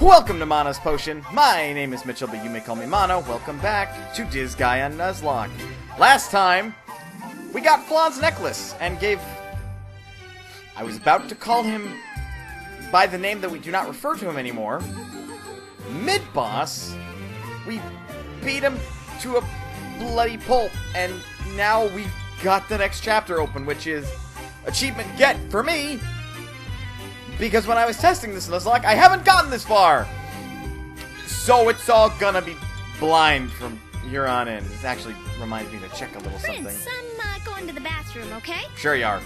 Welcome to Mano's Potion. My name is Mitchell, but you may call me Mono. Welcome back to Disgaea Nuzlocke. Last time, we got Flawn's necklace and gave... I was about to call him by the name that we do not refer to him anymore. Mid-boss, we beat him to a bloody pulp, and now we've got the next chapter open, which is achievement get for me. Because when I was testing this Nuzlocke, I haven't gotten this far! So it's all gonna be blind from here on in. This actually reminds me to check a little something. Prince, I'm going to the bathroom, okay? Sure you are.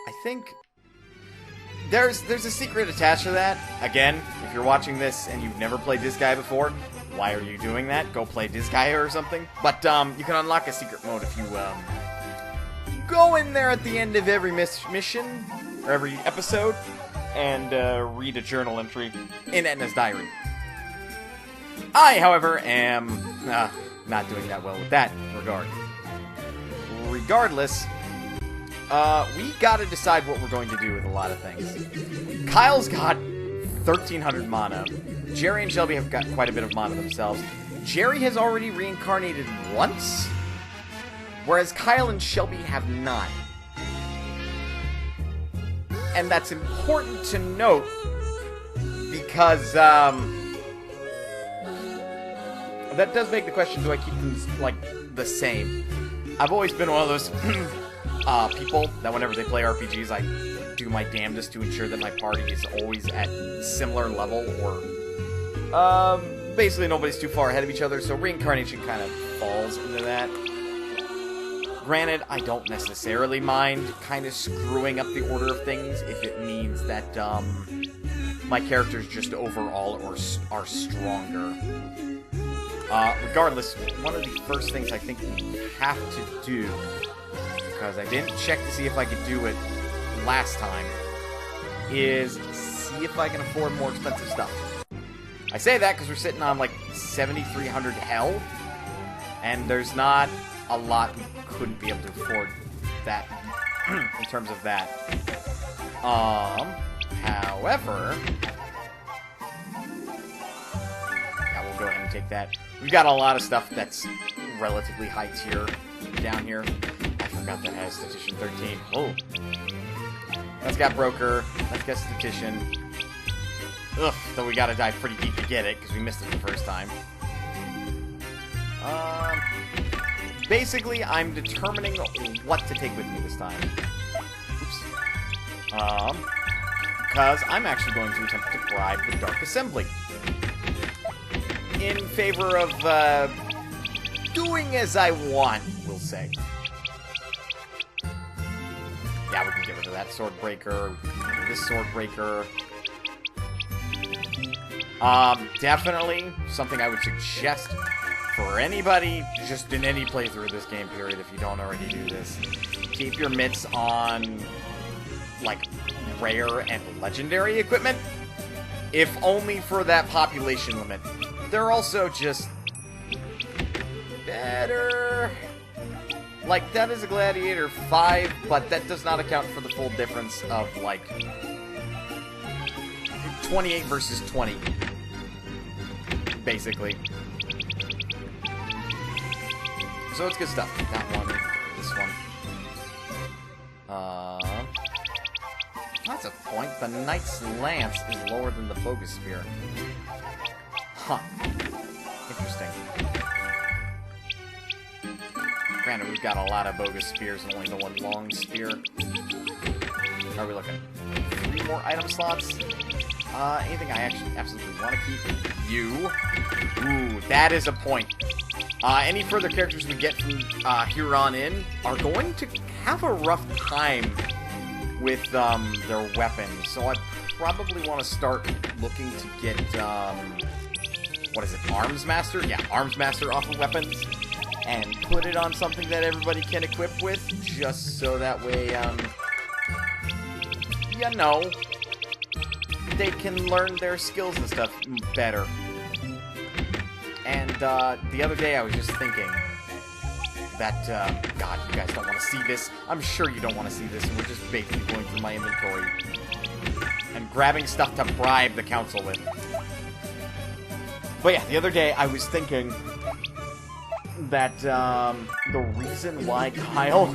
I think there's a secret attached to that. Again, if you're watching this and you've never played Disgaea before, why are you doing that? Go play Disgaea or something. But you can unlock a secret mode if you go in there at the end of every mission or every episode and read a journal entry in Etna's diary. I, however, am not doing that well with that regard. Regardless, we gotta decide what we're going to do with a lot of things. Kyle's got 1,300 mana. Jerry and Shelby have got quite a bit of mana themselves. Jerry has already reincarnated once, whereas Kyle and Shelby have not. And that's important to note, because, that does make the question, do I keep them, like, the same? I've always been one of those people that whenever they play RPGs, I do my damnedest to ensure that my party is always at similar level, or basically nobody's too far ahead of each other, so reincarnation kind of falls into that. Granted, I don't necessarily mind kind of screwing up the order of things if it means that my characters just overall are stronger. Regardless, one of the first things I think we have to do, because I didn't check to see if I could do it last time, is see if I can afford more expensive stuff. I say that because we're sitting on like 7,300 health, and there's not a lot we couldn't be able to afford that in terms of that. However, yeah, we'll go ahead and take that. We've got a lot of stuff that's relatively high tier down here. I forgot that has Statistician 13. Oh. That's got Broker. That's got Statistician. Ugh, though we gotta dive pretty deep to get it, because we missed it the first time. Basically, I'm determining what to take with me this time. Oops. Because I'm actually going to attempt to bribe the Dark Assembly. In favor of, doing as I want, we'll say. Yeah, we can get rid of that Sword Breaker. We can get rid of this Sword Breaker. Definitely something I would suggest for anybody, just in any playthrough of this game period, if you don't already do this. Keep your mitts on, like, rare and legendary equipment, if only for that population limit. They're also just better. Like, that is a Gladiator 5, but that does not account for the full difference of, like, 28 versus 20. Basically. So it's good stuff. That one, this one. That's a point. The Knight's Lance is lower than the Bogus Spear. Huh. Interesting. Granted, we've got a lot of Bogus Spears and only the one Long Spear. How are we looking? 3 more item slots? Anything I actually absolutely want to keep? You. Ooh, that is a point. Any further characters we get from here on in are going to have a rough time with their weapons. So I probably want to start looking to get, what is it, Arms Master? Yeah, Arms Master off of weapons. And put it on something that everybody can equip with, just so that way, you know, they can learn their skills and stuff better. And, the other day I was just thinking that, God, you guys don't want to see this. I'm sure you don't want to see this, and we're just basically going through my inventory and grabbing stuff to bribe the council with. But yeah, the other day I was thinking that the reason why Kyle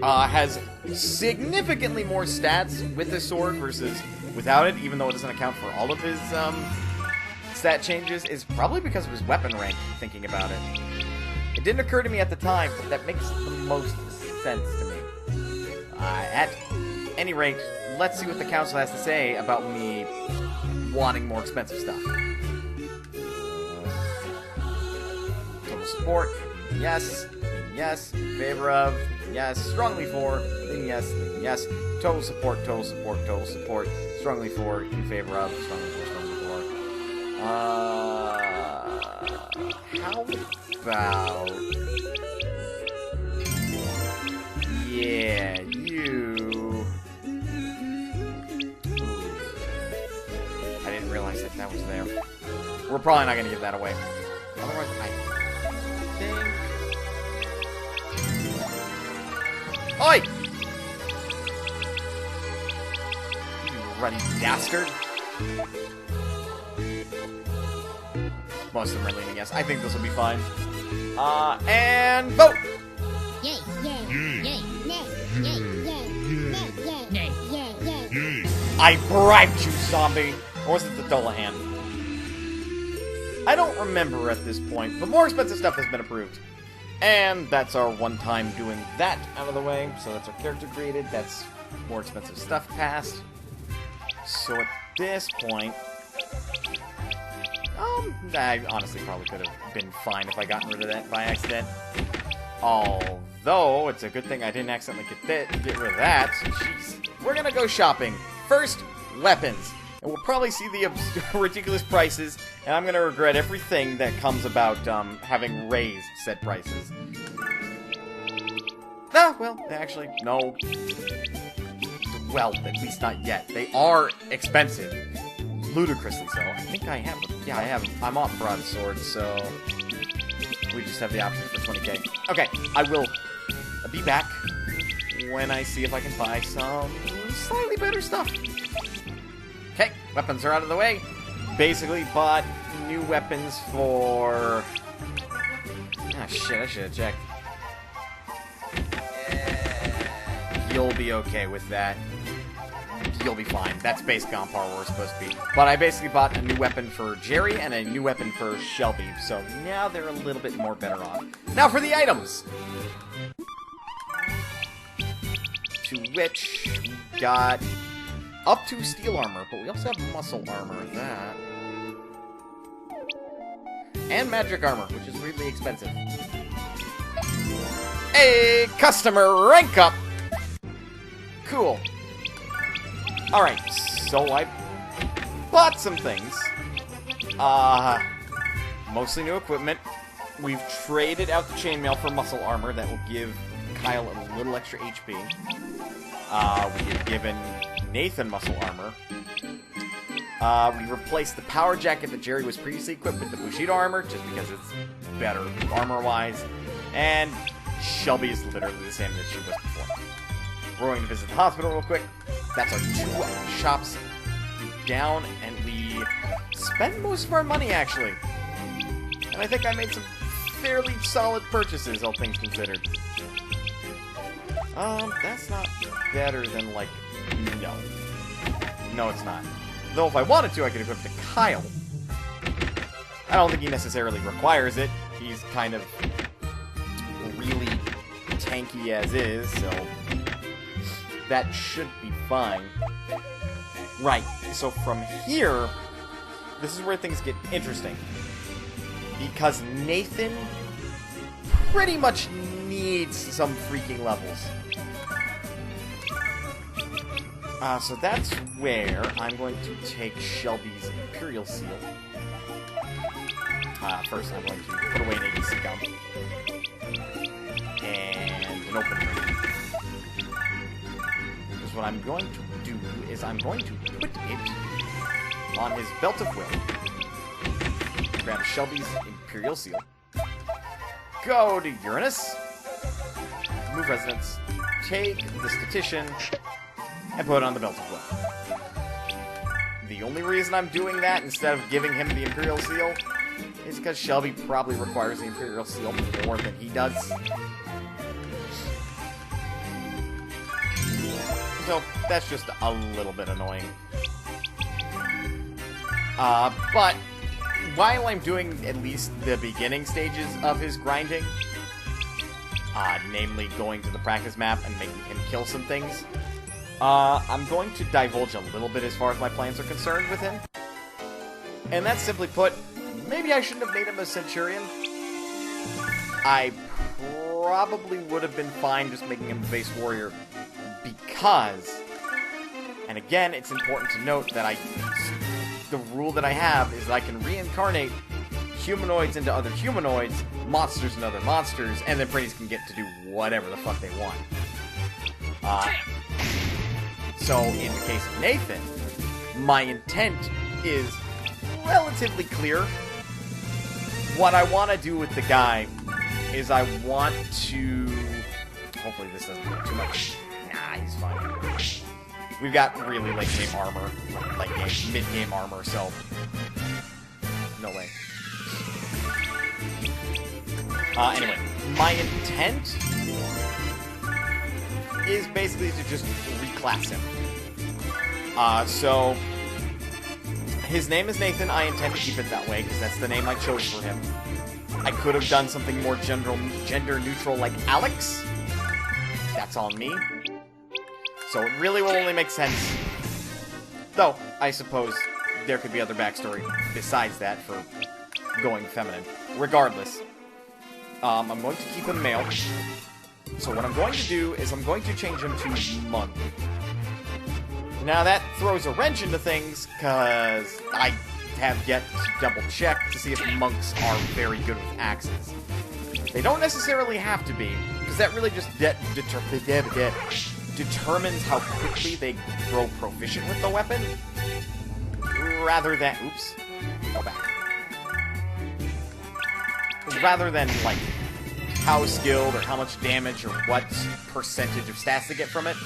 has significantly more stats with his sword versus without it, even though it doesn't account for all of his stat changes, is probably because of his weapon rank, thinking about it. It didn't occur to me at the time, but that makes the most sense to me. At any rate, let's see what the council has to say about me wanting more expensive stuff. Total support, yes, yes, in favor of, yes, strongly for, then yes, total support, strongly for, in favor of, strongly for. How about... Yeah, you... I didn't realize that was there. We're probably not gonna give that away. Otherwise, I think... Oi! You ruddy dastard! Most of them are leaning yes. I think this will be fine. And vote! Yay, yay, yay, nay, yay, yay, yay, yay, yay. I bribed you, zombie! Or was it the Dolahan? I don't remember at this point, but more expensive stuff has been approved. And that's our one time doing that out of the way. So that's our character created. That's more expensive stuff passed. So at this point... I honestly probably could have been fine if I gotten rid of that by accident. Although, it's a good thing I didn't accidentally get rid of that. Jeez. We're gonna go shopping. First, weapons. And we'll probably see the ridiculous prices, and I'm gonna regret everything that comes about having raised said prices. No, well, actually, no. Well, at least not yet. They are expensive. Ludicrously so. I think I have... Yeah, I have... I'm off broadsword, so... We just have the option for 20k. Okay, I will be back when I see if I can buy some slightly better stuff. Okay, weapons are out of the way. Basically bought new weapons for... Ah, shit, I should have checked. You'll be okay with that. You'll be fine. That's basically on par where we're supposed to be. But I basically bought a new weapon for Jerry and a new weapon for Shelby, so now they're a little bit more better off. Now for the items! To which we got up to steel armor, but we also have muscle armor of that. And magic armor, which is weirdly expensive. A customer rank up! Cool. Alright, so I bought some things. Mostly new equipment. We've traded out the chainmail for muscle armor that will give Kyle a little extra HP. We have given Nathan muscle armor. We replaced the power jacket that Jerry was previously equipped with the Bushido armor, just because it's better armor-wise. And Shelby is literally the same as she was before. We're going to visit the hospital real quick. That's our 2 shops down, and we spent most of our money, actually. And I think I made some fairly solid purchases, all things considered. That's not better than, like, no. No, it's not. Though if I wanted to, I could equip it to Kyle. I don't think he necessarily requires it. He's kind of really tanky as is, so... that should be fine. Right, so from here, this is where things get interesting. Because Nathan pretty much needs some freaking levels. So that's where I'm going to take Shelby's Imperial Seal. First I'm going to put away an ADC gun. And an open ring. What I'm going to do is I'm going to put it on his Belt of Will. Grab Shelby's Imperial Seal. Go to Uranus. move residence, take the statistician, and put it on the belt of will. The only reason I'm doing that instead of giving him the Imperial Seal is because Shelby probably requires the Imperial Seal more than he does. So, that's just a little bit annoying. But while I'm doing at least the beginning stages of his grinding, namely going to the practice map and making him kill some things, I'm going to divulge a little bit as far as my plans are concerned with him. And that's simply put, maybe I shouldn't have made him a Centurion. I probably would have been fine just making him a base warrior because, and again, it's important to note that the rule that I have is that I can reincarnate humanoids into other humanoids, monsters into other monsters, and then Praise can get to do whatever the fuck they want. So, in the case of Nathan, my intent is relatively clear. What I want to do with the guy is I want to... Hopefully this doesn't do too much. Nah, he's fine. We've got really late-game armor. Late-game, mid-game armor, so... No way. Anyway, my intent is basically to just reclass him. So, his name is Nathan. I intend to keep it that way, because that's the name I chose for him. I could have done something more gender-neutral like Alex. That's on me. So it really will only make sense. Though, I suppose there could be other backstory besides that for going feminine. Regardless, I'm going to keep him male. So what I'm going to do is I'm going to change him to monk. Now that throws a wrench into things, because I have yet to double-check to see if monks are very good with axes. They don't necessarily have to be, because that really just determines how quickly they grow proficient with the weapon, rather than... Oops. Go back. Rather than, like, how skilled or how much damage or what percentage of stats they get from it.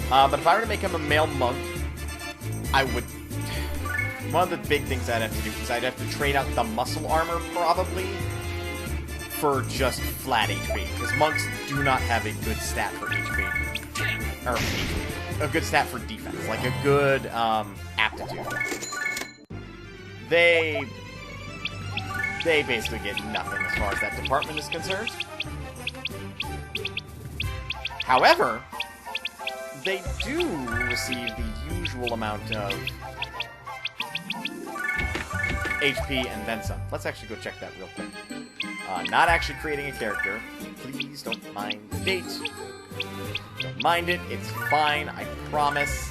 But if I were to make him a male monk, I would... One of the big things I'd have to do is I'd have to trade out the muscle armor, probably, for just flat HP. Because monks do not have a good stat for HP. Or HP. A good stat for defense. Like a good, aptitude. They basically get nothing as far as that department is concerned. However, they do receive the usual amount of HP and then some. Let's actually go check that real quick. Not actually creating a character. Please don't mind the date. Don't mind it. It's fine. I promise.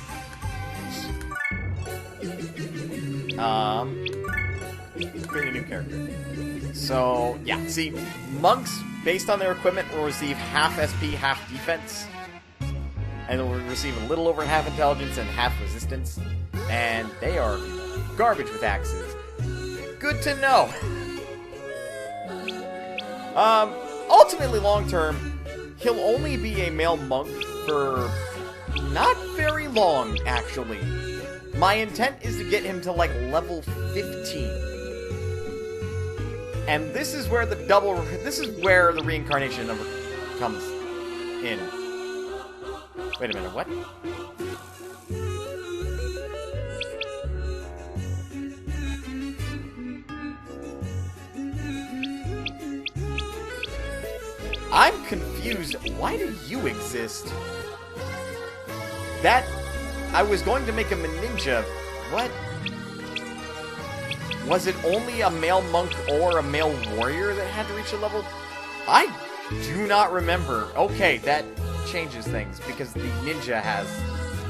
Create a new character. So, yeah. See, monks, based on their equipment, will receive half SP, half defense. And they'll receive a little over half intelligence and half resistance. And they are garbage with axes. Good to know. Ultimately, long-term, he'll only be a male monk for not very long, actually. My intent is to get him to, like, level 15. And this is where the reincarnation number comes in. Wait a minute, what? I'm confused. Why do you exist? I was going to make him a ninja. What? Was it only a male monk or a male warrior that had to reach a level? I do not remember. Okay, that changes things, because the ninja has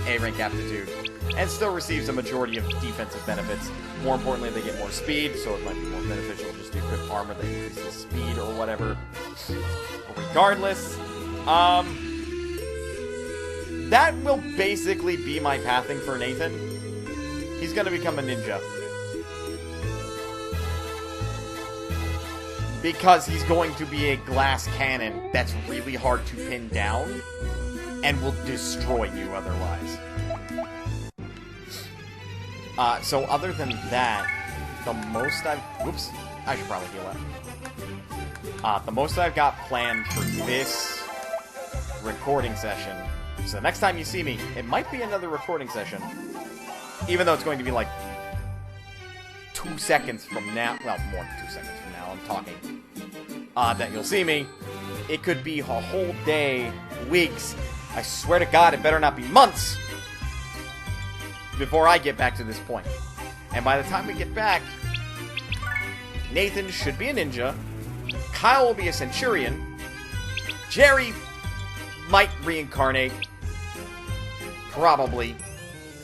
A rank aptitude and still receives a majority of defensive benefits. More importantly, they get more speed, so it might be more beneficial just to equip armor that increases speed or whatever. Regardless, that will basically be my pathing for Nathan. He's gonna become a ninja. Because he's going to be a glass cannon that's really hard to pin down and will destroy you otherwise. So other than that, the most I've... Whoops, I should probably heal that. The most I've got planned for this recording session. So next time you see me, it might be another recording session. Even though it's going to be like 2 seconds from now. Well, more than 2 seconds from now, I'm talking. That you'll see me. It could be a whole day, weeks. I swear to God, it better not be months before I get back to this point. And by the time we get back, Nathan should be a ninja. Kyle will be a centurion. Jerry might reincarnate. Probably.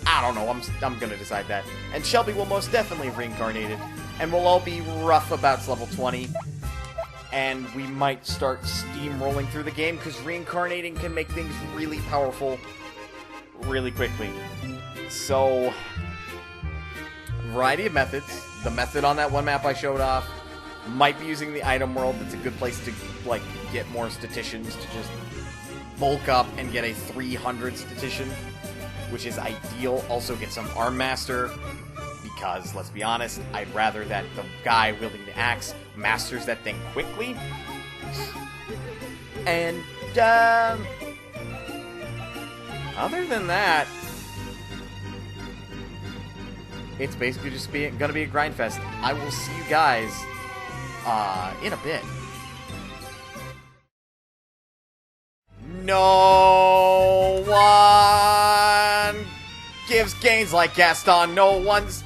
I don't know. I'm gonna decide that. And Shelby will most definitely have reincarnated. And we'll all be rough about level 20. And we might start steamrolling through the game, because reincarnating can make things really powerful really quickly. So, variety of methods. The method on that one map I showed off. Might be using the item world. That's a good place to, like, get more statisticians to just bulk up and get a 300 statistician, which is ideal. Also get some Arm Master, because, let's be honest, I'd rather that the guy wielding the axe masters that thing quickly. And, other than that, it's basically just gonna be a grind fest. I will see you guys, in a bit. No one gives gains like Gaston. No one's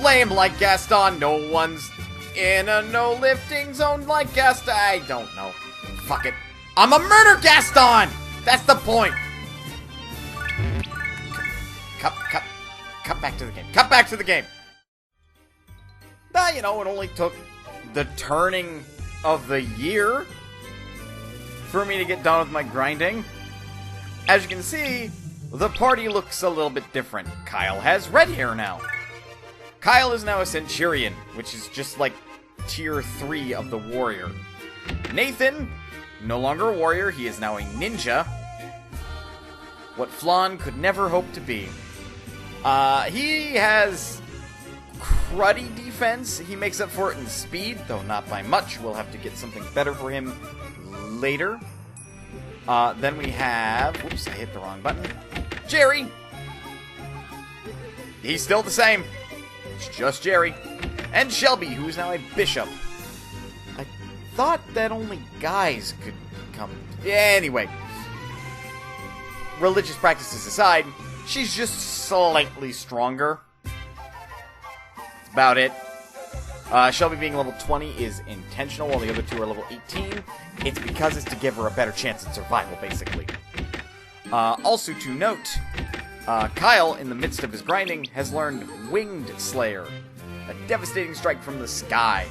lame like Gaston. No one's in a no lifting zone like Gaston. I don't know. Fuck it. I'm a murder Gaston! That's the point. Cut back to the game. Cut back to the game. You know, it only took the turning of the year for me to get done with my grinding. As you can see, the party looks a little bit different. Kyle has red hair now. Kyle is now a centurion, which is just like tier 3 of the warrior. Nathan, no longer a warrior, he is now a ninja. What Flan could never hope to be. He has cruddy defense. He makes up for it in speed, though not by much. We'll have to get something better for him later. Then we have... Whoops, I hit the wrong button. Jerry! He's still the same. It's just Jerry. And Shelby, who is now a bishop. I thought that only guys could become... Anyway. Religious practices aside, she's just slightly stronger. That's about it. Shelby being level 20 is intentional, while the other two are level 18. It's because it's to give her a better chance at survival, basically. Also to note, Kyle, in the midst of his grinding, has learned Winged Slayer, a devastating strike from the sky.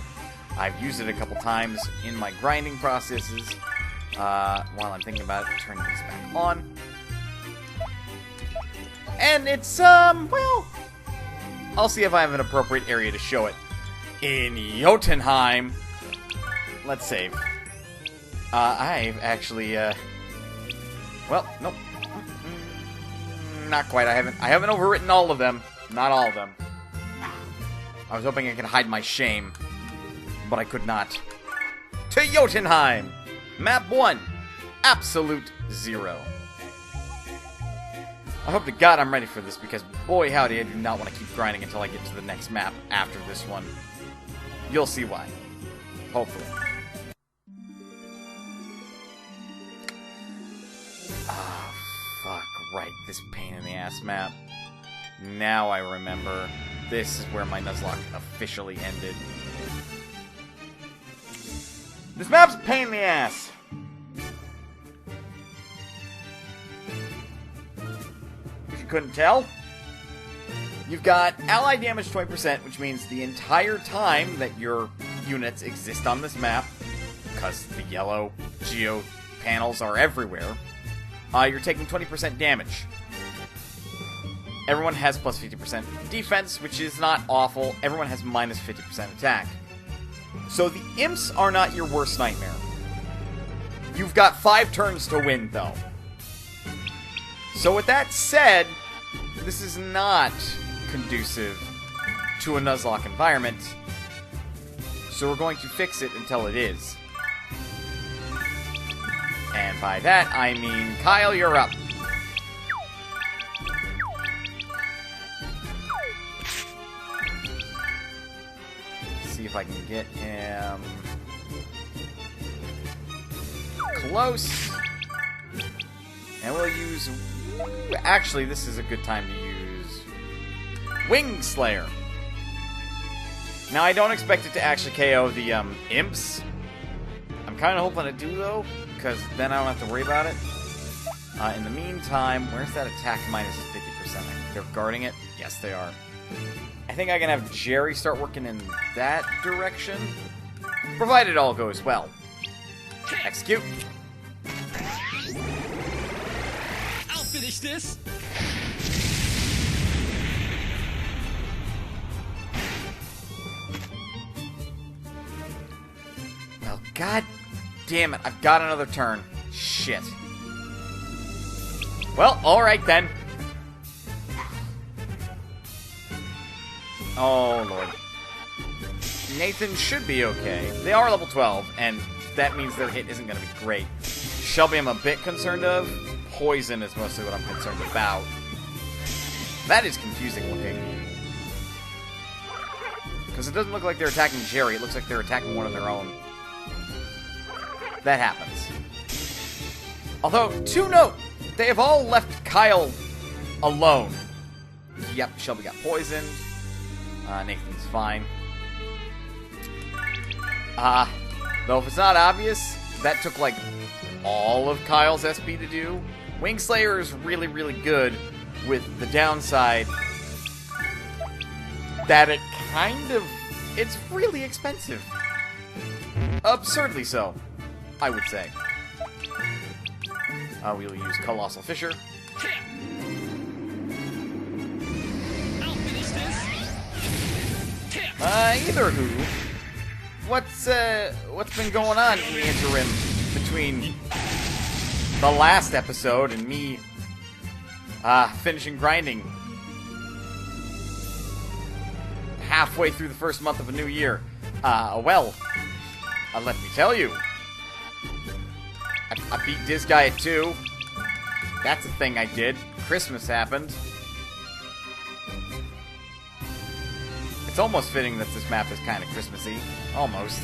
I've used it a couple times in my grinding processes. While I'm thinking about it, turning these back on. And it's, well, I'll see if I have an appropriate area to show it. In Jotunheim, let's save. I've actually, well, nope. Not quite. I haven't overwritten all of them. Not all of them. I was hoping I could hide my shame, but I could not. To Jotunheim! Map 1. Absolute 0. I hope to God I'm ready for this, because boy howdy, I do not want to keep grinding until I get to the next map after this one. You'll see why. Hopefully. Ah, fuck, right. This pain in the ass map. Now I remember. This is where my Nuzlocke officially ended. This map's a pain in the ass. If you couldn't tell, you've got ally damage 20%, which means the entire time that your units exist on this map, because the yellow geo panels are everywhere, you're taking 20% damage. Everyone has plus 50% defense, which is not awful. Everyone has minus 50% attack. So the imps are not your worst nightmare. You've got 5 turns to win, though. So with that said, this is not conducive to a Nuzlocke environment. So we're going to fix it until it is. And by that, I mean, Kyle, you're up. Let's see if I can get him close. And we'll use... Actually, this is a good time to use Wing Slayer. Now, I don't expect it to actually KO the imps. I'm kind of hoping to do, though, because then I don't have to worry about it. In the meantime, where's that attack minus 50%? They're guarding it? Yes, they are. I think I can have Jerry start working in that direction, provided all goes well. Execute. I'll finish this. Well, god damn it, I've got another turn. Shit. Well, alright then. Oh, Lord. Nathan should be okay. They are level 12, and that means their hit isn't going to be great. Shelby I'm a bit concerned of. Poison is mostly what I'm concerned about. That is confusing looking. Because it doesn't look like they're attacking Jerry. It looks like they're attacking one of their own. That happens. Although, to note, they have all left Kyle alone. Yep, Shelby got poisoned. Nathan's fine. Though if it's not obvious, that took like all of Kyle's SP to do. Wing Slayer is really, really good, with the downside that it's really expensive. Absurdly so, I would say. We'll use Colossal Fissure. Either who. What's been going on in the interim between the last episode and me finishing grinding halfway through the first month of a new year? Well, let me tell you. I beat Disgaea 2. That's a thing I did. Christmas happened. It's almost fitting that this map is kind of Christmassy. Almost.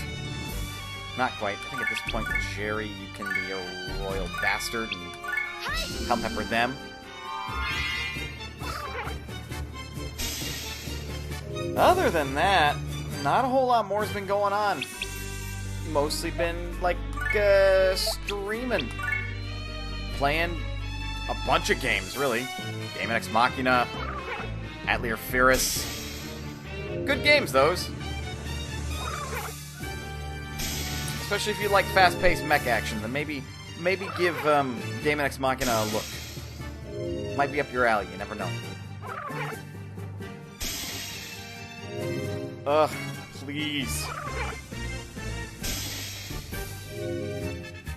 Not quite. I think at this point, Jerry, you can be a royal bastard and help pepper them. Other than that, not a whole lot more has been going on. Mostly been, like, streaming. Playing a bunch of games, really. Game Ex Machina, Atelier Ferris. Good games, those. Especially if you like fast-paced mech action, then maybe give Game Ex Machina a look. Might be up your alley, you never know. Ugh, please.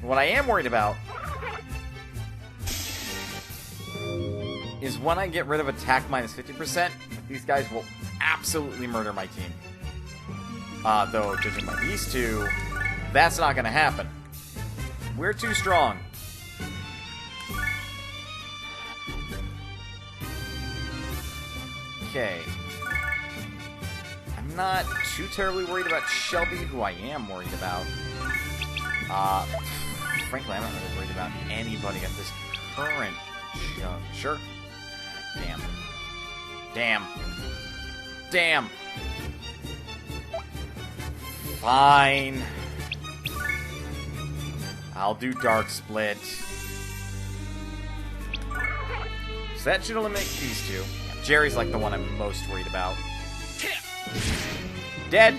What I am worried about is when I get rid of attack minus 50%, these guys will absolutely murder my team. Though, judging by these two, that's not going to happen. We're too strong. Okay. I'm not too terribly worried about Shelby, who I am worried about. Frankly, I'm not really worried about anybody at this current juncture. Damn. Damn. Damn. Fine. I'll do Dark Split. So that should eliminate these two. Jerry's like the one I'm most worried about. Dead.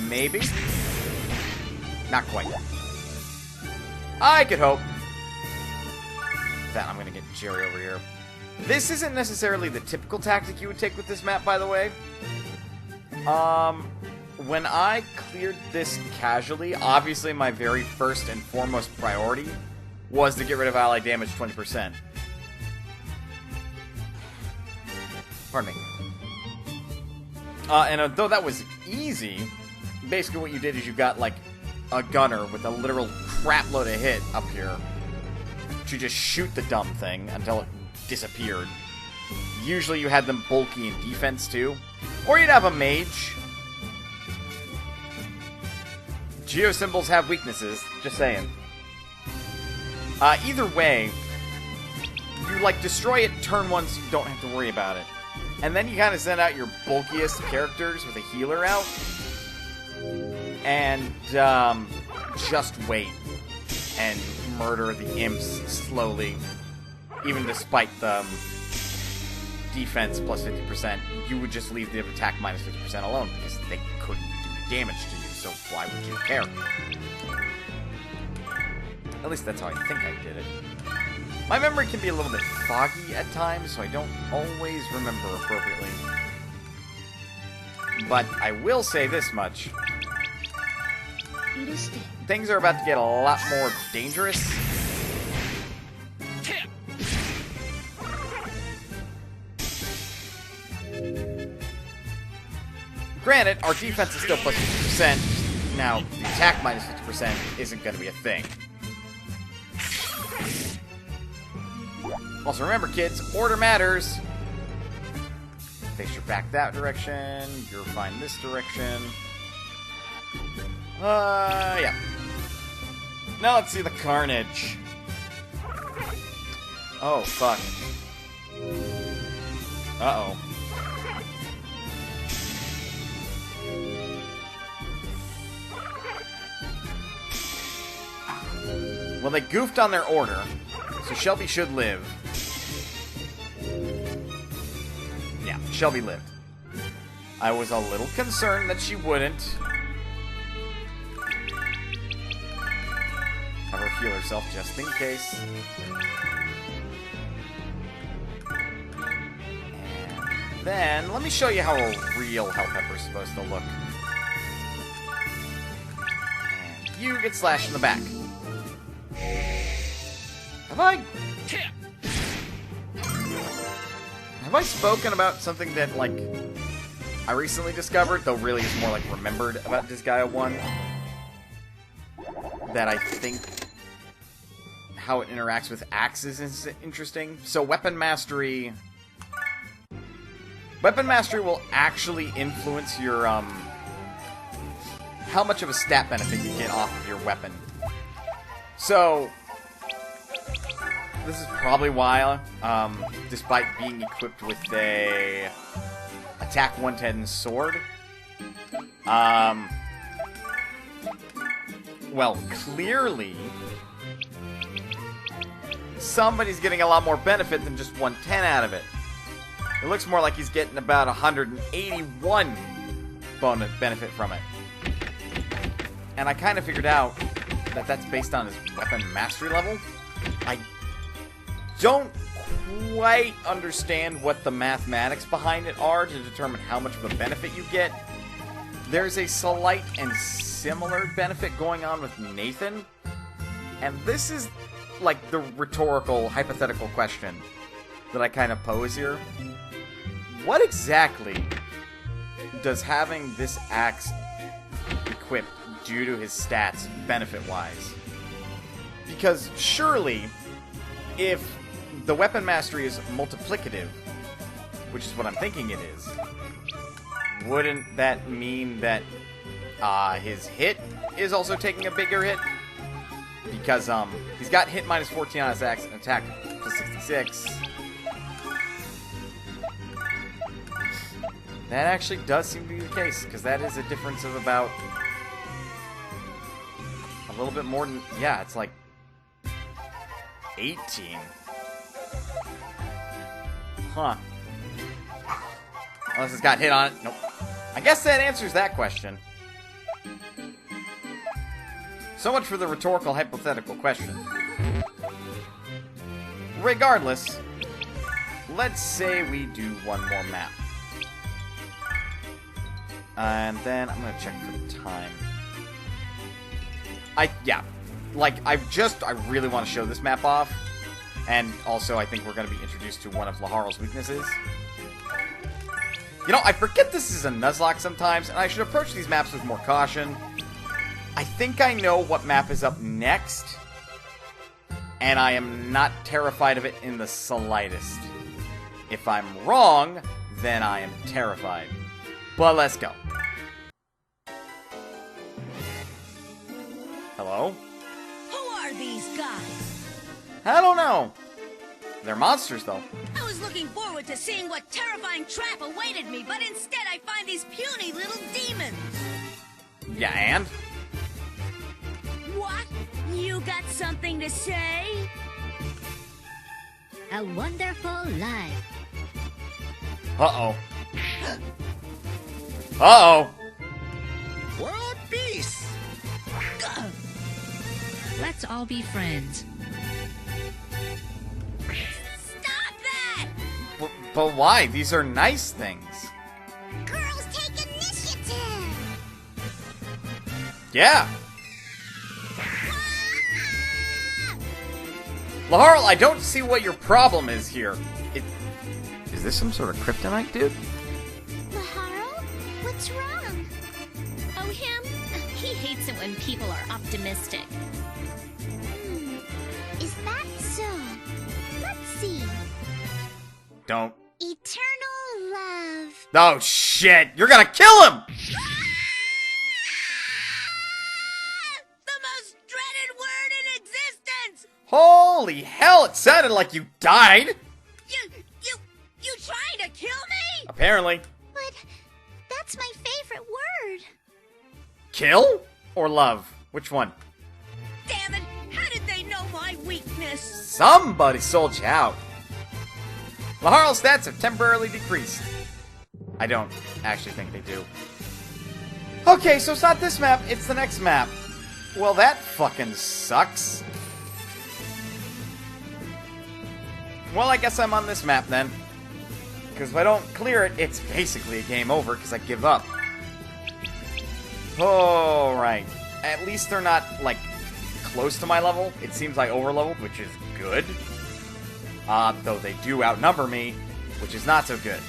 Maybe. Not quite. I could hope. Then I'm gonna get Jerry over here. This isn't necessarily the typical tactic you would take with this map, by the way. when I cleared this casually, obviously my very first and foremost priority was to get rid of ally damage 20%. Pardon me. And though that was easy, basically what you did is you got, like, a gunner with a literal crapload of hit up here to just shoot the dumb thing until it disappeared. Usually you had them bulky in defense, too. Or you'd have a mage. Geosymbols have weaknesses, just saying. Either way, you, like, destroy it turn one so you don't have to worry about it. And then you kind of send out your bulkiest characters with a healer out. And, just wait. And murder the imps slowly. Even despite the defense plus 50%, you would just leave the attack minus 50% alone. Because they couldn't do damage to you, so why would you care? At least that's how I think I did it. My memory can be a little bit foggy at times, so I don't always remember appropriately. But I will say this much. Things are about to get a lot more dangerous. Granted, our defense is still plus 50%. Now, the attack minus 50% isn't going to be a thing. Also, remember, kids, order matters. Face your back that direction. You're fine this direction. Yeah. Now let's see the carnage. Oh, fuck. Uh-oh. Well, they goofed on their order, so Shelby should live. Yeah, Shelby lived. I was a little concerned that she wouldn't. Have her heal herself just in case. And then, let me show you how a real Hell Pepper is supposed to look. And you get slashed in the back. Have I spoken about something that, like, I recently discovered, though really is more like remembered about Disgaea 1? That I think how it interacts with axes is interesting. So weapon mastery will actually influence your how much of a stat benefit you get off of your weapon. So this is probably why, despite being equipped with a attack 110 sword, well, clearly somebody's getting a lot more benefit than just 110 out of it. It looks more like he's getting about 181 bonus benefit from it. And I kind of figured out that that's based on his weapon mastery level. I don't quite understand what the mathematics behind it are to determine how much of a benefit you get. There's a slight and similar benefit going on with Nathan. And this is like the rhetorical, hypothetical question that I kind of pose here. What exactly does having this axe equipped due to his stats benefit-wise? Because surely, if the weapon mastery is multiplicative, which is what I'm thinking it is, wouldn't that mean that his hit is also taking a bigger hit? Because he's got hit minus 14 on his axe and attack to 66. That actually does seem to be the case, because that is a difference of about a little bit more than, yeah, it's like 18. Huh. Unless it's got hit on it. Nope. I guess that answers that question. So much for the rhetorical hypothetical question. Regardless, let's say we do one more map. And then I'm gonna check for the time. I really want to show this map off. And also, I think we're gonna be introduced to one of Laharl's weaknesses. You know, I forget this is a Nuzlocke sometimes, and I should approach these maps with more caution. I think I know what map is up next, and I am not terrified of it in the slightest. If I'm wrong, then I am terrified. But let's go. Hello? Who are these guys? I don't know. They're monsters, though. I was looking forward to seeing what terrifying trap awaited me, but instead I find these puny little demons. Yeah, and? What? You got something to say? A wonderful life. Uh-oh. Uh-oh. World peace. Let's all be friends. Stop that! But why? These are nice things. Girls take initiative. Yeah. Laharl, I don't see what your problem is here. Is this some sort of kryptonite, dude? Laharl, what's wrong? Oh, him? He hates it when people are optimistic. Is that so? Let's see. Don't. Eternal love. Oh, shit! You're gonna kill him! The most dreaded word in existence! Holy hell, it sounded like you died! You trying to kill me? Apparently. But that's my favorite word. Kill? Or love? Which one? Damn it! How did they know my weakness? Somebody sold you out. Laharl's stats have temporarily decreased. I don't actually think they do. Okay, so it's not this map, it's the next map. Well, that fucking sucks. Well, I guess I'm on this map then. Because if I don't clear it, it's basically a game over because I give up. Alright. At least they're not, like, close to my level. It seems I over-leveled, which is good. Though they do outnumber me, which is not so good.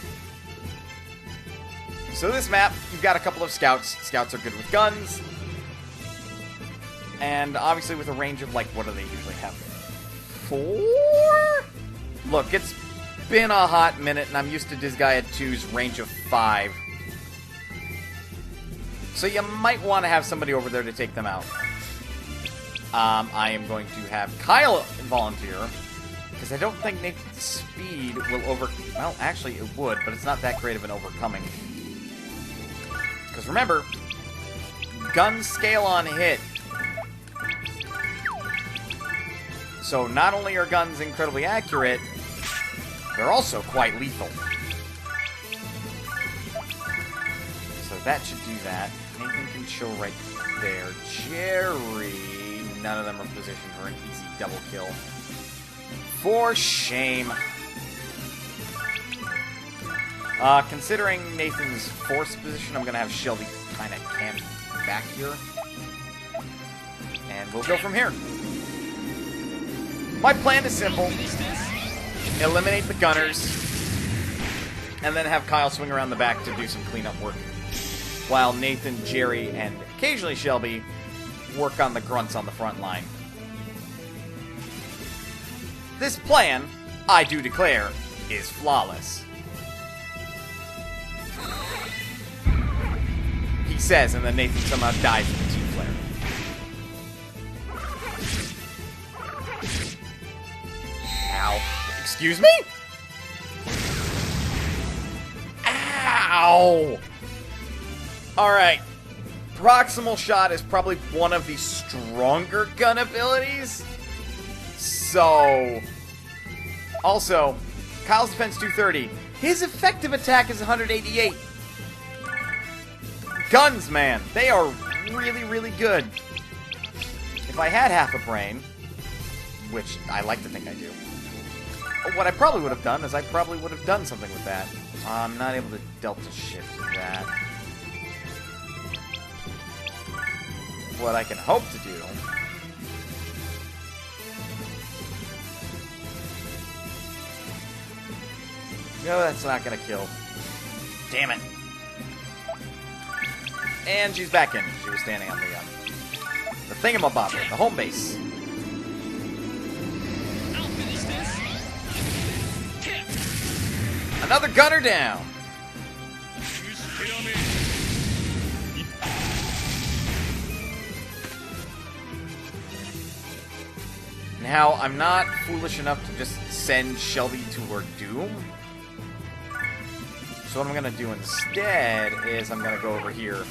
So this map, you've got a couple of scouts. Scouts are good with guns. And obviously with a range of, like, what do they usually have? 4? Look, it's been a hot minute, and I'm used to Disgaea 2's range of 5. So you might want to have somebody over there to take them out. I am going to have Kyle volunteer, because I don't think Nathan's speed will well, actually it would, but it's not that great of an overcoming. Because remember, guns scale on hit. So not only are guns incredibly accurate, they're also quite lethal. So that should do that. Nathan can chill right there. Jerry, none of them are positioned for an easy double kill. For shame. Considering Nathan's force position, I'm going to have Shelby kind of camp back here. And we'll go from here. My plan is simple. Eliminate the gunners. And then have Kyle swing around the back to do some cleanup work. While Nathan, Jerry, and occasionally Shelby work on the grunts on the front line. This plan, I do declare, is flawless. He says, and then Nathan somehow dies in the team flare. Ow. Excuse me? Ow! Alright. Proximal shot is probably one of the stronger gun abilities. So... Also, Kyle's defense 230. His effective attack is 188. Guns, man. They are really, really good. If I had half a brain, which I like to think I do, what I probably would have done is I probably would have done something with that. I'm not able to delta shift that. what I can hope to do. No, that's not gonna kill. Damn it. And she's back in. She was standing on the thingamabobber, the home base. I'll finish this. Another gunner down. Now, I'm not foolish enough to just send Shelby to her doom. So what I'm going to do instead is I'm going to go over here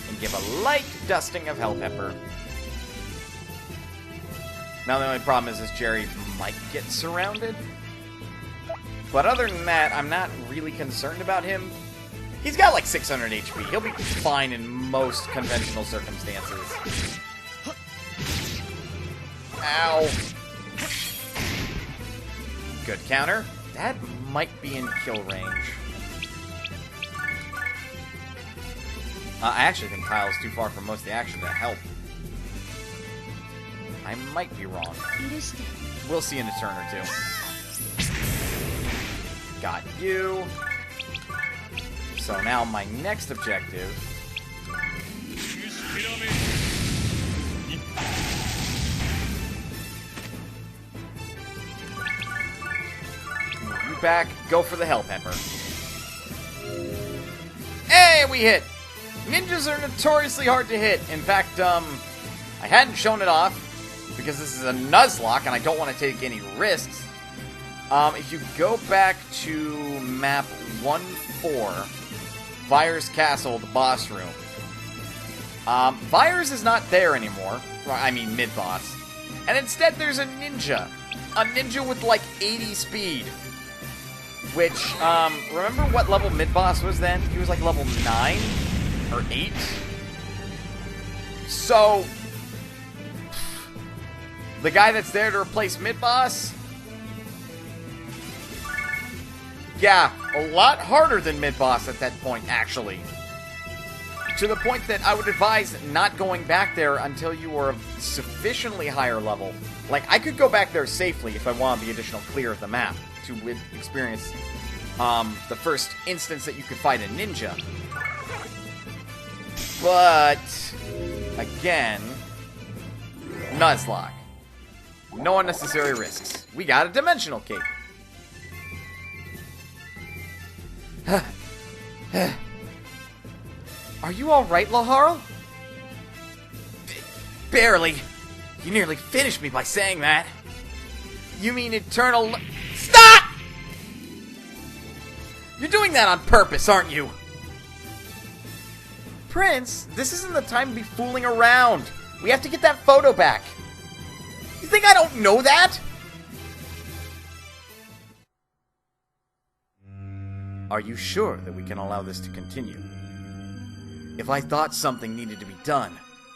and give a light dusting of Hell Pepper. Now, the only problem is Jerry might get surrounded. But other than that, I'm not really concerned about him. He's got like 600 HP. He'll be fine in most conventional circumstances. Ow. Good counter. That might be in kill range. I actually think Kyle's too far from most of the action to help. I might be wrong. We'll see in a turn or two. Got you. So now my next objective... Move you back. Go for the Hell Pepper. Hey, we hit! Ninjas are notoriously hard to hit. In fact, I hadn't shown it off because this is a Nuzlocke and I don't want to take any risks. If you go back to map 1-4, Vyre's Castle, the boss room. Vyre's is not there anymore. I mean, mid-boss. And instead there's a ninja. A ninja with like 80 speed. Which, remember what level mid-boss was then? He was like level 9? Or 8? So, the guy that's there to replace mid-boss? Yeah, a lot harder than mid-boss at that point, actually. To the point that I would advise not going back there until you are of sufficiently higher level. Like, I could go back there safely if I wanted the additional clear of the map to experience the first instance that you could fight a ninja. But, again, Nuzlocke. No unnecessary risks. We got a dimensional cape. Are you alright, Laharl? Barely. You nearly finished me by saying that. You mean eternal... Stop! You're doing that on purpose, aren't you? Prince, this isn't the time to be fooling around. We have to get that photo back. You think I don't know that? Are you sure that we can allow this to continue? If I thought something needed to be done,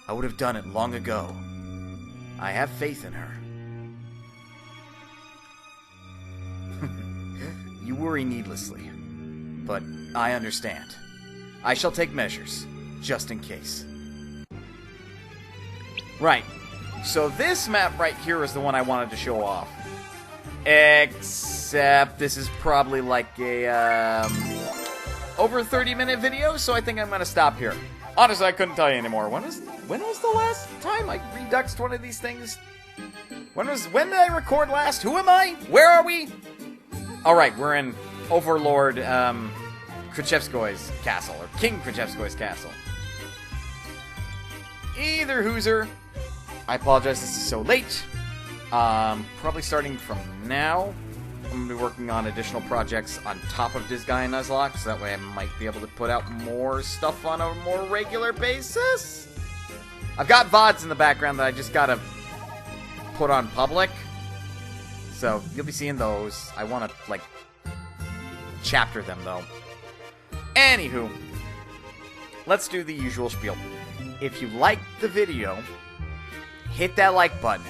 I would have done it long ago. I have faith in her. You worry needlessly, but I understand. I shall take measures. Just in case. Right. So this map right here is the one I wanted to show off. Except this is probably like a, over 30-minute video, so I think I'm gonna stop here. Honestly, I couldn't tell you anymore. When was the last time I reduxed one of these things? When did I record last? Who am I? Where are we? Alright, we're in Overlord, Krichevskoy's castle, or King Krichevskoy's castle. Either hooser. I apologize, this is so late. Probably starting from now, I'm going to be working on additional projects on top of Disgaea Nuzlocke, so that way I might be able to put out more stuff on a more regular basis. I've got VODs in the background that I just gotta put on public, so you'll be seeing those. I want to, like, chapter them, though. Anywho, let's do the usual spiel. If you liked the video, hit that like button.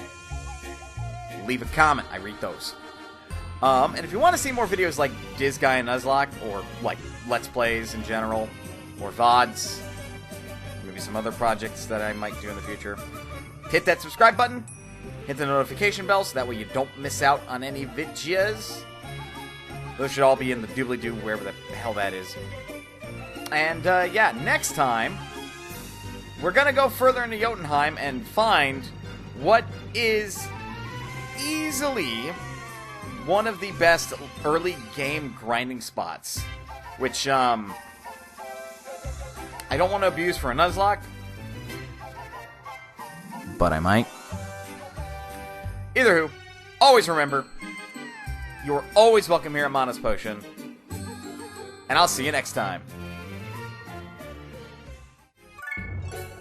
Leave a comment. I read those. And if you want to see more videos like Disgaea Nuzlocke, or like Let's Plays in general, or VODs, maybe some other projects that I might do in the future. Hit that subscribe button. Hit the notification bell so that way you don't miss out on any videos. Those should all be in the doobly-doo, wherever the hell that is. And, yeah, next time, we're going to go further into Jotunheim and find what is easily one of the best early game grinding spots. Which, I don't want to abuse for a Nuzlocke, but I might. Either who, always remember, you're always welcome here at Mana's Potion, and I'll see you next time.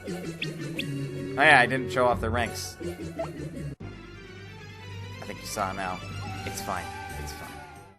Oh yeah, I didn't show off their ranks. I think you saw now. It's fine. It's fine.